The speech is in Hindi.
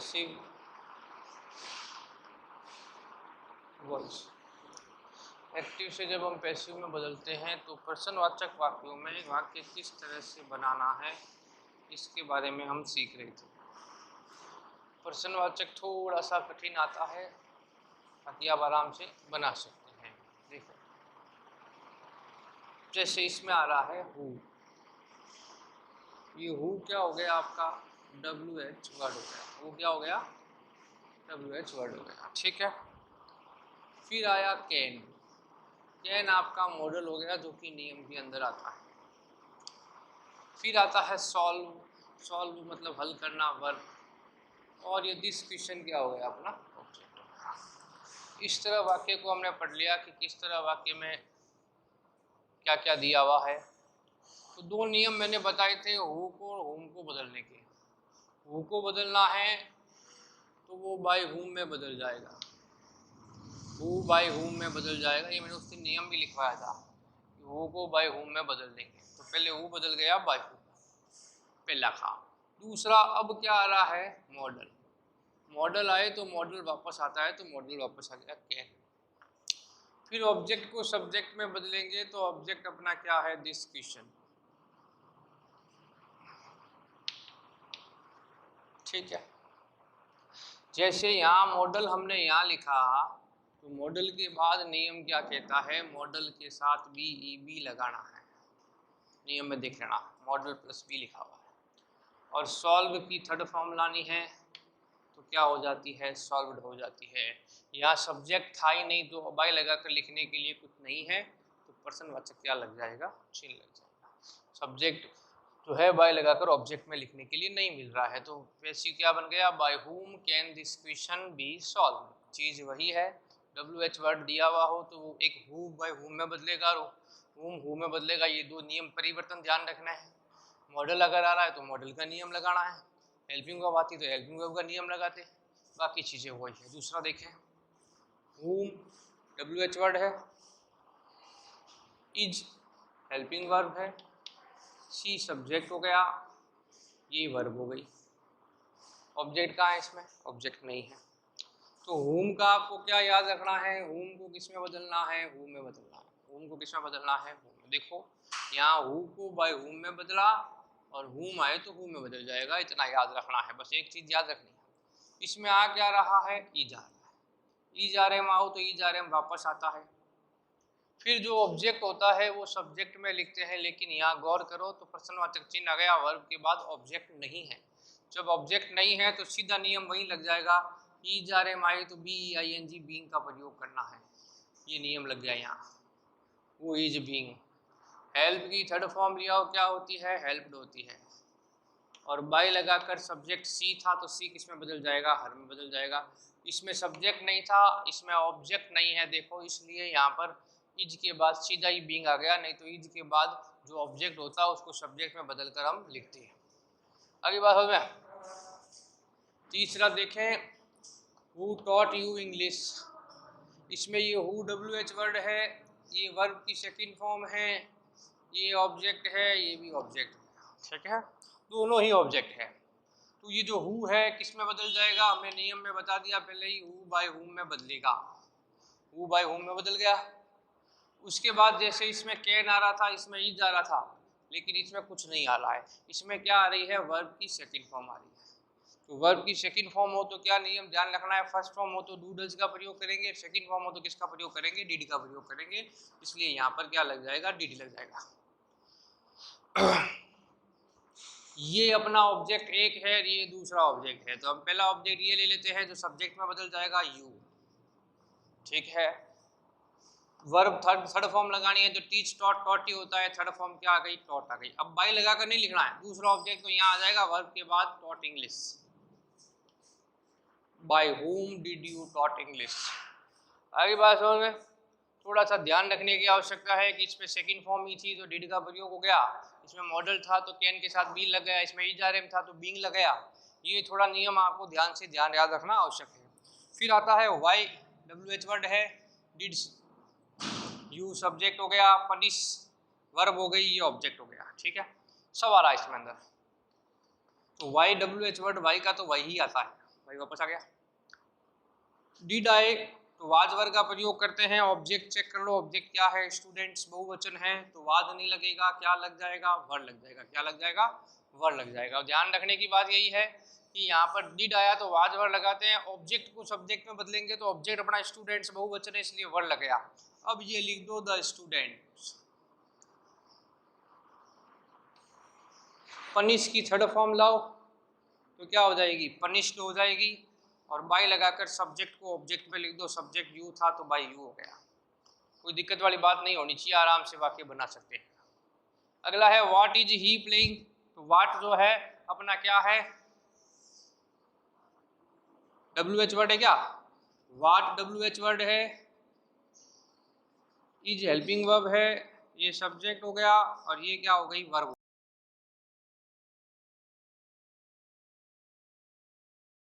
Passive voice. एक्टिव से जब हम पैसिव में बदलते हैं तो प्रश्नवाचक वाक्यों में वाक्य किस तरह से बनाना है इसके बारे में हम सीख रहे थे। प्रश्नवाचक थोड़ा सा कठिन आता है, ताकि आप आराम से बना सकते हैं। देखो जैसे इसमें आ रहा है हु, ये हु क्या हो गया आपका WH वर्ड हो गया। वो क्या हो गया WH वर्ड हो गया, ठीक है। फिर आया कैन, कैन आपका मॉडल हो गया जो कि नियम के अंदर आता है। फिर आता है सॉल्व, सॉल्व मतलब हल करना, वर्ब। और ये दिस क्वेश्चन क्या हो गया अपना ऑब्जेक्ट। इस तरह वाक्य को हमने पढ़ लिया कि किस तरह वाक्य में क्या क्या दिया हुआ है। तो दो नियम मैंने बताए थे हु को और हुम को बदलने के। हु को बदलना है तो वो बाय हुम में बदल जाएगा, हु बाय हुम में बदल जाएगा। ये मैंने उसके नियम भी लिखवाया था, हु को बाय हुम में बदल देंगे। तो पहले हु बदल गया बाय हुम, पहला काम। दूसरा अब क्या आ रहा है मॉडल, मॉडल आए तो मॉडल वापस आता है, तो मॉडल वापस आ गया कैन। फिर ऑब्जेक्ट को सब्जेक्ट में बदलेंगे तो ऑब्जेक्ट अपना क्या है दिस क्वेश्चन, ठीक है। जैसे यहाँ मॉडल हमने यहाँ लिखा तो मॉडल के बाद नियम क्या कहता है, मॉडल के साथ बी लगाना है। नियम में देख लेना मॉडल प्लस बी लिखा हुआ है। और सॉल्व की थर्ड फॉर्म लानी है तो क्या हो जाती है सॉल्व्ड हो जाती है। यहाँ सब्जेक्ट था ही नहीं तो बाय लगाकर लिखने के लिए कुछ नहीं है, तो प्रश्नवाचक क्या लग जाएगा चिन्ह लग जाएगा। सब्जेक्ट जो है बाय लगाकर ऑब्जेक्ट में लिखने के लिए नहीं मिल रहा है, तो पैसिव क्या बन गया by whom can this question be solve. चीज वही है, WH वर्ड दिया हुआ हो तो वो एक हु बाय हुम में बदलेगा और हुम हु में बदलेगा। ये दो नियम परिवर्तन ध्यान रखना है। मॉडल अगर आ रहा है तो मॉडल का नियम लगाना है, हेल्पिंग वर्ब आती तो हेल्पिंग वर्ब का नियम लगाते, बाकी चीजें वही है। दूसरा देखें हुम WH वर्ड है, इज हेल्पिंग वर्ब है, सी सब्जेक्ट हो गया, ये वर्ब हो गई। ऑब्जेक्ट कहाँ है इसमें, ऑब्जेक्ट नहीं है। तो हुम का आपको क्या याद रखना है, हुम को किस में बदलना है हु में बदलना है। हुम को किस में बदलना है हु में। देखो यहाँ हु को बाय हुम में बदला और हुम आए तो हु में बदल जाएगा, इतना याद रखना है। बस एक चीज याद रखनी है, इसमें आ क्या रहा है ईज आ रहा है, ईज आ रहे आओ तो ईज आ रहे वापस आता है। फिर जो ऑब्जेक्ट होता है वो सब्जेक्ट में लिखते हैं, लेकिन यहाँ गौर करो तो प्रश्नवाचक चिन्ह आ गया, वर्ब के बाद ऑब्जेक्ट नहीं है। जब ऑब्जेक्ट नहीं है तो सीधा नियम वही लग जाएगा, ई जा रहे माए तो BEING बीइंग का प्रयोग करना है, ये नियम लग गया यहाँ, वो इज बीइंग। हेल्प की थर्ड फॉर्म लिया हो क्या होती है हेल्प्ड होती है। और बाय लगाकर सब्जेक्ट सी था तो सी किस में बदल जाएगा हर में बदल जाएगा। इसमें सब्जेक्ट नहीं था, इसमें ऑब्जेक्ट नहीं है, देखो इसलिए यहाँ पर इज के बाद सीधा ही बीइंग आ गया, नहीं तो इज के बाद जो ऑब्जेक्ट होता है उसको सब्जेक्ट में बदलकर हम लिखते हैं। आगे बात हो गया। तीसरा देखें हु टॉट यू इंग्लिश, इसमें ये हु WH वर्ड है, ये वर्ब की सेकंड फॉर्म है, ये ऑब्जेक्ट है, ये भी ऑब्जेक्ट है, ठीक है, दोनों ही ऑब्जेक्ट है। तो ये जो हु है किस में बदल जाएगा, हमने नियम में बता दिया पहले ही, हु बाय हुम में बदलेगा, हु बाय हुम में बदल गया। उसके बाद जैसे इसमें कैन आ रहा था, इसमें ईज आ रहा था, लेकिन इसमें कुछ नहीं आ रहा है। इसमें क्या आ रही है वर्ब की सेकंड फॉर्म आ रही है। तो वर्ब की सेकंड फॉर्म हो तो क्या नियम ध्यान रखना है, फर्स्ट फॉर्म हो तो डू डज का प्रयोग करेंगे, सेकंड फॉर्म हो तो किसका प्रयोग करेंगे डिड का प्रयोग करेंगे, इसलिए यहाँ पर क्या लग जाएगा डिड लग जाएगा। ये अपना ऑब्जेक्ट एक है, ये दूसरा ऑब्जेक्ट है, तो हम पहला ऑब्जेक्ट ये ले लेते हैं जो सब्जेक्ट में बदल जाएगा यू, ठीक है। वर्ब थर्ड फॉर्म लगानी है तो टीच टॉट टॉट ही होता है, थर्ड फॉर्म क्या आ गई टॉट आ गई। अब बाय लगाकर नहीं लिखना है, दूसरा ऑब्जेक्ट तो यहाँ आ जाएगा वर्ब के बाद taught English, by whom did you taught English। आगे बात समझ में, थोड़ा सा ध्यान रखने की आवश्यकता है कि इसमें सेकंड फॉर्म ही थी तो डिड का प्रयोग हो गया, इसमें मॉडल था तो कैन के साथ बी लग गया, इसमें इजारेम था तो बीइंग लग गया। ये थोड़ा नियम आपको ध्यान याद रखना आवश्यक है। फिर आता है वाई WH वर्ड है, डिड यू सब्जेक्ट हो गया, पनिश वर्ब हो गई, ये ऑब्जेक्ट हो गया, ठीक है, सब आ रहा है इसमें अंदर। तो वाई WH वर्ड वाई का तो वही आता है, भाई वापस आ गया। डिड आई, तो वाज वर्ग का प्रयोग करते हैं। ऑब्जेक्ट चेक कर लो, ऑब्जेक्ट क्या है, स्टूडेंट्स बहुवचन है तो वाज नहीं लगेगा, क्या लग जाएगा, वर लग जाएगा। क्या लग जाएगा, वर लग जाएगा। और ध्यान रखने की बात यही है कि यहाँ पर डिड आया तो वाज वर लगाते हैं, ऑब्जेक्ट को सब्जेक्ट में बदलेंगे तो ऑब्जेक्ट अपना स्टूडेंट्स बहुवचन है इसलिए वर लग गया। अब ये लिख दो द स्टूडेंट्स। पनिश की थर्ड फॉर्म लाओ तो क्या हो जाएगी, पनिश्ड हो जाएगी। और बाई लगाकर सब्जेक्ट को ऑब्जेक्ट में लिख दो, सब्जेक्ट यू था तो बाई यू हो गया। कोई दिक्कत वाली बात नहीं होनी चाहिए, आराम से वाक्य बना सकते हैं। अगला है व्हाट इज ही प्लेइंग, तो व्हाट जो है अपना क्या है, WH वर्ड है क्या, व्हाट WH वर्ड है, इज हेल्पिंग वर्ब है, ये सब्जेक्ट हो गया और ये क्या हो गई, वर्ब।